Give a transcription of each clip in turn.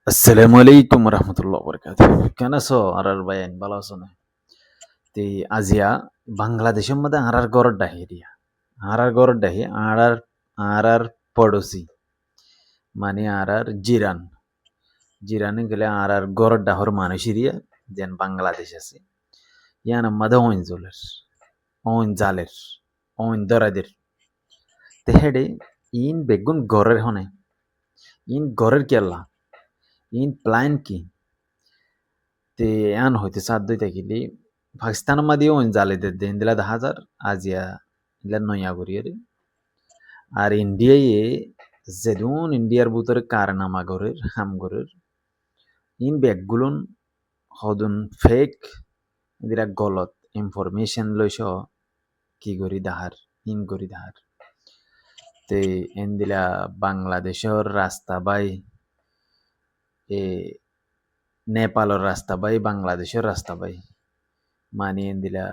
আসসালামু আলাইকুম রহমতুল্লাহ বরকাত। কেন আছো আর ভাই ভালো আছো না? তে আজিয়া বাংলাদেশের মধ্যে আর গড় ডাহি দিয়া আর গড় ডাহি আর পড়োশি মানে আর জিরান জিরানে গেলে আর গড় ডাহর মানুষেরিয়া যেন বাংলাদেশ আছে ইয়ান মধ্যে ওইন জলের ওইন জালের ওইন দরাদের তে হেডে ইন বেগুন গড়ের হনে ইন গড়ের কেলা ইন প্ল্যান কি তে এন হইতে সাত দুই থাকিলি পাকিস্তান মাদিও ওইন জালে দেন দিলা 10,000 আজিয়া ইলা নয়া করিয়ে আর ইন্ডিয়ায় যেদুন ইন্ডিয়ার ভিতরে কারনামা গরের হাম গরের ইন ব্যাগগুলোন হদুন ফেক দিরা গলত ইনফরমেশন লইস কি করি দাহার ইন করি দাহার তে এন দিলা বাংলাদেশের রাস্তা বাই এ নেপালের রাস্তা বাই বাংলাদেশের রাস্তা বাই মানে এন দিলা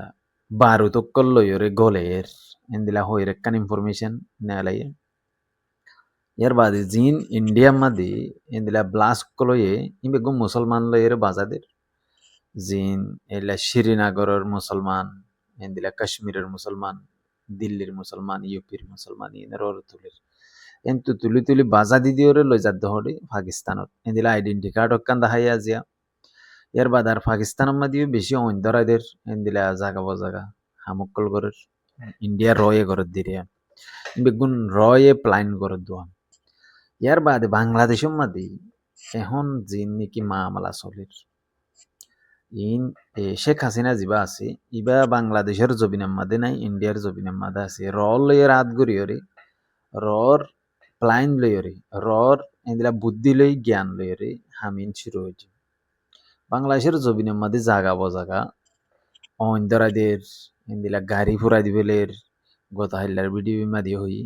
বারুতক্কল লইরে গলের এন দিলা হইরে কান ইনফরমেশন নেলাই ইয়ার বাদে জিন ইন্ডিয়া মাদি ইন্দিলা ব্লাস্ট কলয়ে ইবে গো মুসলমান লয়ের বাজাদের জিন এলা শ্রীনগরের মুসলমান ইন্দিলা কাশ্মীরের মুসলমান দিল্লির মুসলমান ইউপির মুসলমান ইনের ওর তুলির কিন্তু তুলি তুলি বাজা দিদি ওরে লই যাদ হড়ি পাকিস্তানত ইন্দিলা আইডেন্টি কার্ড অক্কান দাহাই আজিয়া ইয়ার বাদ আর পাকিস্তান মাদিও বেশি অন্ধরাদের ইন্দিলা জাগা বজাগা হামক্কল গরের ইন্ডিয়া রয়ে গরত দিরিয়া বেগুন রয়ে প্লাইন গরত দোয়া ইয়ার বাদে বাংলাদেশের মাঝে এখন জিন নাকি মামলা চলির ইন শেখ হাসিনা যিবা আছে ইবা বাংলাদেশের জবিনের মাঝে নাই ইন্ডিয়ার জবিনের মাঝে আছে র লইয়ে রাত গড়িয়রে রর প্লাইন লইয়রে রর এদিলা বুদ্ধি লই জ্ঞান লইয়রে হামিন শুরু হয়েছে বাংলাদেশের জবিনের মাঝে জাগা বজাগা অন্দরাদের এদিলা গাড়ি ফুরাই দিবেলের গত হাইলার ভিডিও মাদি হই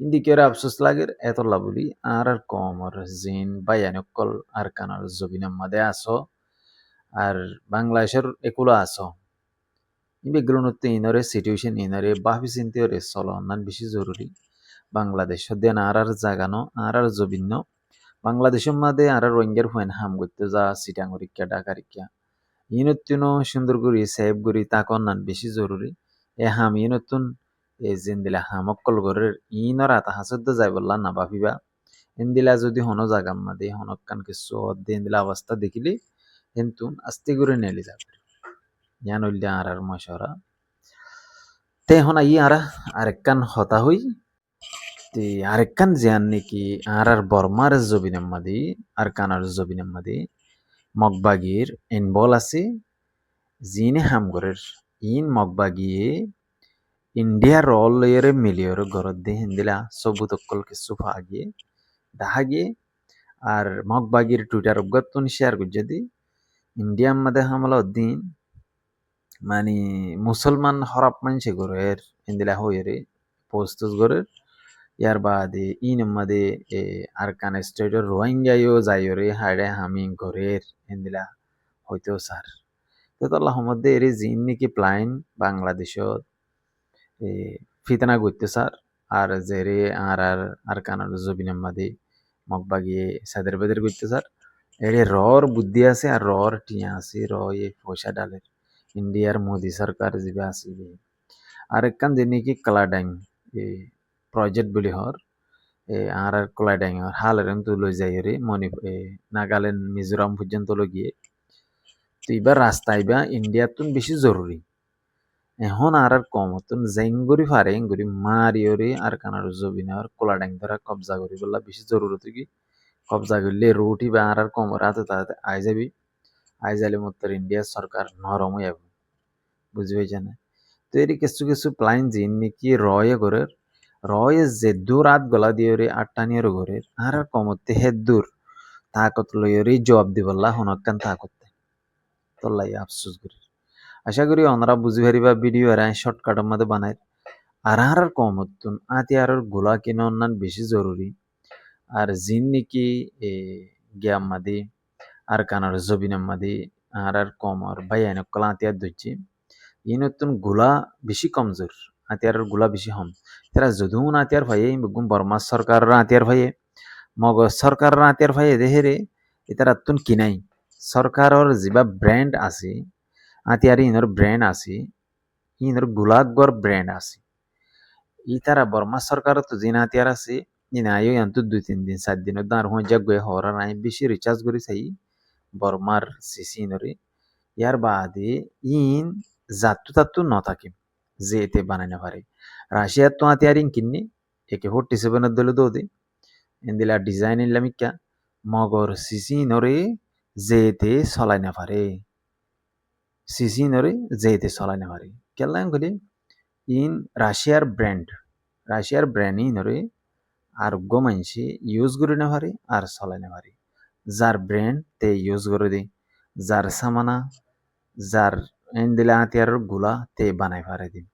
ইন্দিকের আফসোস লাগের এতলা বলি আর কম আর জিন বায়ানকল আর কানার জবিনের মাঝে আসো আর বাংলাদেশের একুলো আসো ইবেগুলোতে ইনরে সিচুয়েশন ইনরে বাফি চিন্তি ওরে চলো নান বেশি জরুরি বাংলাদেশ দেন আর জাগানো আর জবিন্য বাংলাদেশের মাঝে আর রোহিঙ্গার হুয়েন হাম করতে যা সিটাঙ্গরিকা ডাকারিকা ইনতুনো সুন্দর করি সেভ করি তাকন নান বেশি জরুরি এ হাম ইনতুন এ জিন্দিলা হামক্কল গরের ইনর আতা হাসদ্দ যাই বললা না ভাবিবা ইন্দিলা যদি হনো জাগাম মাদে হনক্কান কিছু দিলা অবস্থা দেখিলি কিন্তু আস্তে করে নেলি যাবে ইয়ান হইলে আর মশরা তে হন আই আর আরেককান হতা হই তে আরেককান জিয়ান নাকি আর বর্মার জবিনের মাদি আর কানার জবিনের মাদি মগবাগির ইনবল আছে জিনে হামগরের ইন মগবাগিয়ে ইন্ডিয়া রল লয়ের মিলিয়র গরত দিয়ে হিন্দিলা সবুতকল কিছু ফাগিয়ে দাহাগিয়ে আর মগবাগির টুইটার অবগতন শেয়ার করছি ইন্ডিয়া মাদে হামলা দিন মানে মুসলমান হরাপ মানুষে গরের ইন্দিলা হইরে পোস্টস গরের ইয়ার বাদে ইন মাদে আর কান স্টেটের রোহিঙ্গাইও যাইরে হাইডে হামি গরের ইন্দিলা হইতেও স্যার তো আল্লাহ মধ্যে এর জিন নাকি প্লাইন বাংলাদেশত ফিতনা করতে স্যার আর জেরে আর কানার জবিনের মাদে মগবাগিয়ে সাদের বেদের করতে স্যার এর রর বুদ্ধি আছে আর রর টিয়া আছে র পয়সা ডালের ইন্ডিয়ার মোদি সরকার যিবা আসিবে আর একখান যে নাকি ক্লাডাইং প্রজেক্ট বুলি হর আর ক্লাডাইং হাল এরম তো লই যাই রে নাগাল্যান্ড মিজোরাম পর্যন্ত গিয়ে তো এবার রাস্তা আইবা ইন্ডিয়ার তুন বেশি জরুরি এখন আর কমতন জেঙ্গুরি ফারে এঙ্গুরি মারিওরে আর কানার জবিনার কোলাডাইং ধরা কবজা করি বললা বেশি জরুরত কি কবজা করলে রুটি বা আর কম রাতে তাতে আই যাবি আই যাইলে মতো ইন্ডিয়ার সরকার নরম হয়ে যাবে বুঝি পাইছে না তো এর কিছু কিছু প্লাইন জিন নাকি রয়ে যে দূর রাত গলা দিয়ে রে আটটানিয়ার ঘরের আর কমতে হে দূর তাকত লইরে জবাব দিবল্লা হনকান তাকতে তোল্লাই আফসোস করি আশা করি ওনারা বুঝি পারিবা ভিডিও এরা শর্টকাটের মধ্যে বানায় আর কমতুন আতি আর গোলা কিনা অন্যান্য বেশি জরুরি আর জিন নাকি গিয়াম মাদি আর কানার জবিনাম মাদি আর কম আর ভাই এনকলা আতিয়ার ধরছি ই নতুন গোলা বেশি কমজোর আতিয়ার গোলা বেশি হম তারা যদিও আতিয়ার ভাইয়ে বর্মা সরকার আতিয়ার ভাইয়ে মগ সরকার আতিয়ার ভাইয়ে দেহেরে ইতারাতুন কিনাই সরকারর যিবা ব্র্যান্ড আছে আতিয়ারি ইনর ব্র্যান্ড আছে ইনর গুলাগর ব্র্যান্ড আছে ইতারা বর্মা সরকারত জিন আতিয়ার আছে ইনায়ও ইয়ান্তু 2-3 দিন 4 দিনত দাঁড় হয়ে যাক গে হরা নাই বেশি রিচার্জ করি চাই বর্মার সিসি ইনরে ইয়ার বাদে ইন জাতু তাতু নথাকিম যে এতে বানাইনা পারে রাশিয়ার তো আতিয়ারিং কিন্নি একে 47 দলে দোদে এন্দিলা ডিজাইন ইল্লামিকা মগর সিসি নরে যেতে চলাই না পারে সিসি নরে যেতে চলাই না পারে কেলাম গলি ইন রাশিয়ার ব্র্যান্ড ইনরে আর গো মানসি ইউজ করে না পারে আর চলাই না পারে যার ব্র্যান্ড তে ইউজ করে দে যার সামানা যার এন্দিলা আতিয়ার গুলা তে বানাই পারে দিন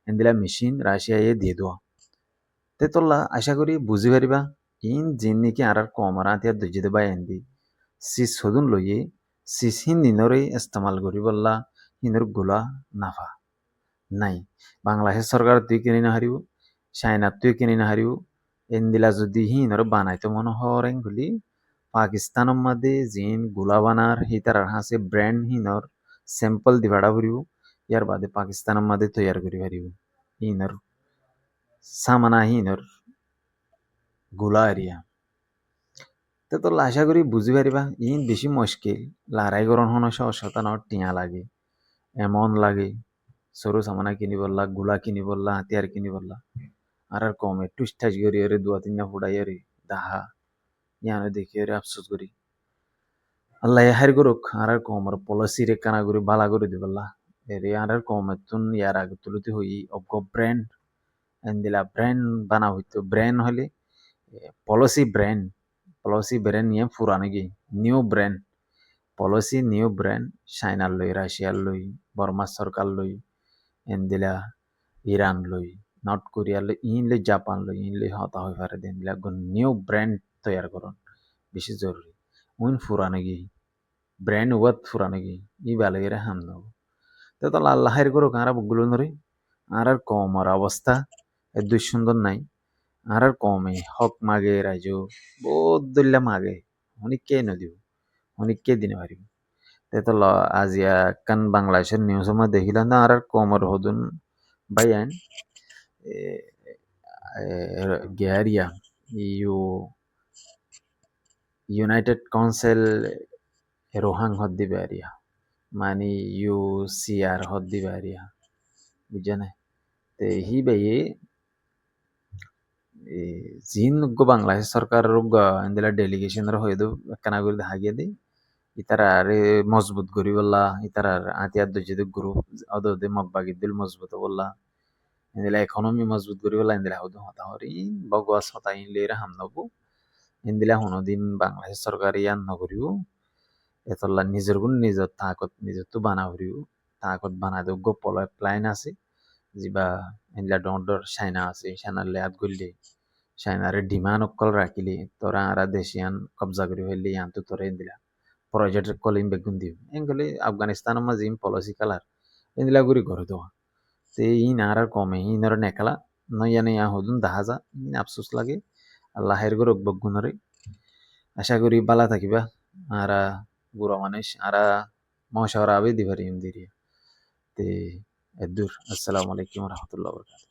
এন্দিলা মেশিন রাশিয়ায় দিয়ে দেওয়া তে তোলা আশা করি বুঝি পারিবা ইন জিন নাকি আর কমর আতিয়ার দইজে দেবা এন্দি সিস হদুন লইয়ে সিস হিন নিনরে ইস্তেমাল করি বললা হিনর গুলা নাফা নাই বাংলাদেশ সরকার তুই কিনে না হারিব চাইনার তুই কিনে না হারিব এন্দিলা যদি হিনর বানাইতে মনে হরেন গুলি পাকিস্তানের মধ্যে জিন গুলা বানার হিতার হাসে ব্র্যান্ড হিনর স্যাম্পল দিবাড়া ফুরিব ইয়ার বাদে পাকিস্তানের মধ্যে তৈয়ার করি পারিব হিনর সামানা হিনর গুলা এরিয়া তো আশা করি বুঝি পারিবা ইন বেশি মুশকিল লড়াই করন হন সহজতা নট টিয়া লাগে এমন লাগে সরু সামানা কিনি বললা গুলা কিনি বললা হাতিয়ার কিনি বললা আর কমে টুস্টাস করি আরে 2-3 ফুটাই আরে দাহা ইয়ানো দেখি আরে আফসোস করি আল্লাহ হার করুক আর কমর পলিসি রে কানা করি বালা করে দিবল্লা এরে আর কমে তুন ইয়ার আগে তুলতে হই অগ ব্র্যান্ড এন্দিলা ব্র্যান্ড বানা হইতো ব্র্যান্ড হলে পলিসি ব্র্যান্ড নিয়ে ফুরানো গিয়ে new brand policy new brand চাইনার লই রাশিয়ার লই বর্মা সরকার লই এন্দিলা ইরান লই নর্থ কোরিয়া লই ইন লই জাপান লই ইন লই হতা হয়ে পারে দেনদিলা নিউ ব্র্যান্ড তৈয়ার করন বেশি জরুরি উইন ফুরানো গিয়ে ব্র্যান্ড ওয়াত ফুরানো গিয়ে ই বালগেরা হাম নব তো আল্লাহের করো কারা বুকগুলো নরে আর কমর অবস্থা এর দুই সুন্দর নাই আর কমে হক মাগে রাজু বহুত দল্লা মাগে অনেককে নদীব অনেককে দিনে পারিব তো আজিয়া কান বাংলাদেশের নিউজের মধ্যে দেখিলাম না আর কমর হদুন বাইয়ান গেহারিয়া ইউনাইটেড কাউন্সিল রোহাং হদ দিবে আরিয়া মানে UCR হদ দিবে আরিয়া বুঝছে না তে হি বাইয়ে জিন গো বাংলাদেশ সরকার এন্দিলা ডেলিগেশন হয়তো কেনা করে দেখা গিয়ে দিই ইতারা আরে মজবুত করি বললা ইতারা আতিয়ার দজিদ গ্রুপ অদে মগবাগি দিল মজবুত বললা এন্দিলা ইকোনমি মজবুত করি বললা এন্দিলা হদু হতা হরি বগওয়াস হতা ইন লেরা হাম নবু এন্দিলা হনদিন বাংলাদেশ সরকার ইয়ান নগরিও এতলা নিজের গুণ নিজের তাকত নিজের তো বানা হরিও তাকত বানা দেব গো প্লাইন আছে যিবা এন্দিলা ডর চাইনা আছে চাইনার লেয়াত গলি চাইনারে ডিমান্ড অকল রাখিলি তোরা আরা দেশিয়ান কবজা করি ফেললি ইয়ান তো তোরে এন্দিলা প্রজেক্ট কলিং বেগুন দিও এঙ্গলি আফগানিস্তানের মাঝে ইন পলিসি কালার এন্দিলা গুরি ঘরে দেওয়া তে ইন আর কমে ইনর নেকালা নয়ানে ইয়া হদুন দাহাজা ইন আফসোস লাগে আল্লাহের গরক বগুনরে আশা করি বালা থাকিবা আরা বুড়া মানুষ আরা মশাওয়ারা আবে দিবারি ইন্দিরিয়া তে এদুর আসসালামু আলাইকুম রহমতুল্লাহ বরকাত